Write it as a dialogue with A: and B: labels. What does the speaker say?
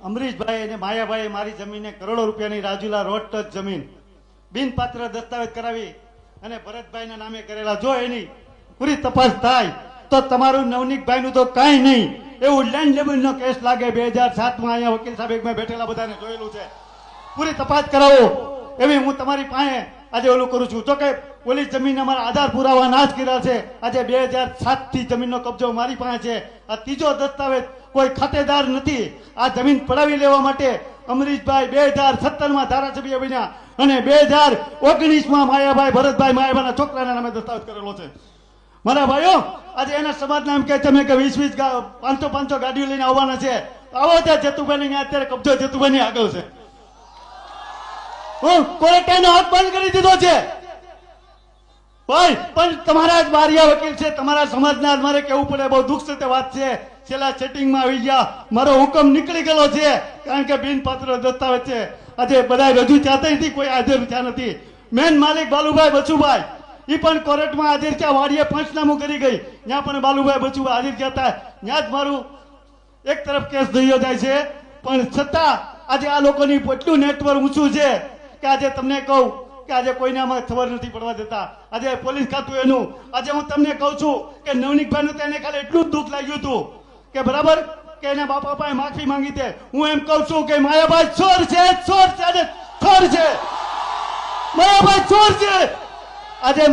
A: અમરીશભાઈ અને માયાભાઈ મારી જમીનને કરોડો રૂપિયાની રાજુલા રોડ ટચ જમીન બિનપાત્ર દસ્તાવેજ કરાવી અને ભરતભાઈના નામે કરેલા. જો એની પૂરી તપાસ થાય તો તમારું નવનીતભાઈનું તો કાંઈ નહીં. એવું લેન્ડ લેબલનો કેસ લાગે 2007માં. અહીંયા વકીલ સાહેબ મેં બેઠેલા બધાને જોયેલું છે. પૂરી તપાસ કરાવો એવી હું તમારી પાસે આજે ઓલું કરું છું. તો કે પોલીસ જમીન અમારા આધાર પુરાવા નાશ કર્યા છે. આજે 2007 થી જમીનનો કબજો મારી પાસે છે. આ ત્રીજો દસ્તાવેજ કોઈ ખાતેદાર નથી. આ જમીન પડાવી લેવા માટે અમરીશભાઈ 2017માં ધારાસભ્ય બન્યા અને 2019માં માયાભાઈ ભરતભાઈ માયાભાઈના છોકરાના નામે દસ્તાવેજ કરેલો છે. મારા ભાઈઓ આજે એના સમાજના એમ કહે તમે કે 20 500 ગાડીઓ લઈને આવવાના છે. આવો ત્યાં જતુભાઈ અત્યારે કબજો જતુભાઈ આગળ છે. કોર્ટનો હક બંધ કરી દીધો છે ભાઈ. પણ તમારા જ બારિયા વકીલ છે, તમારા સમાજના મારે કેવું પડે, બહુ દુઃખ સાથે વાત છે. છેલ્લા સેટિંગમાં આવી ગયા, મારો હુકમ નીકળી ગયેલો છે કારણ કે બિનપાત્ર દસ્તાવેજ છે. આજે બધા રજૂ થયા નથી, કોઈ હાજર થયા નથી. મેન માલિક બાલુભાઈ બચુભાઈ એ પણ કોર્ટમાં હાજર થયા. વાડીએ પંચનામું કરી ગઈ, ત્યાં પણ બાલુભાઈ બચુભાઈ હાજર થયા હતા. ત્યાં જ મારું એક તરફ કેસ થયો જાય છે. પણ છતાં આજે આ લોકોની એટલું નેટવર્ક ઊંચું છે કે આજે તમને કહું કે આજે કોઈને આમાં ખબર નથી પડવા દેતા. આજે પોલીસ ખાતું એનું. આજે હું તમને કહું છું કે નવનીતભાઈનું તેને ખાલી એટલું જ દુઃખ લાગ્યું હતું કે બરાબર કે એના બાપા પાસે માફી માંગી છે. હું એમ કહું છું કે માયાભાઈ ચોર છે, ચોર છે અને ચોર છે. માયાભાઈ ચોર છે. આજે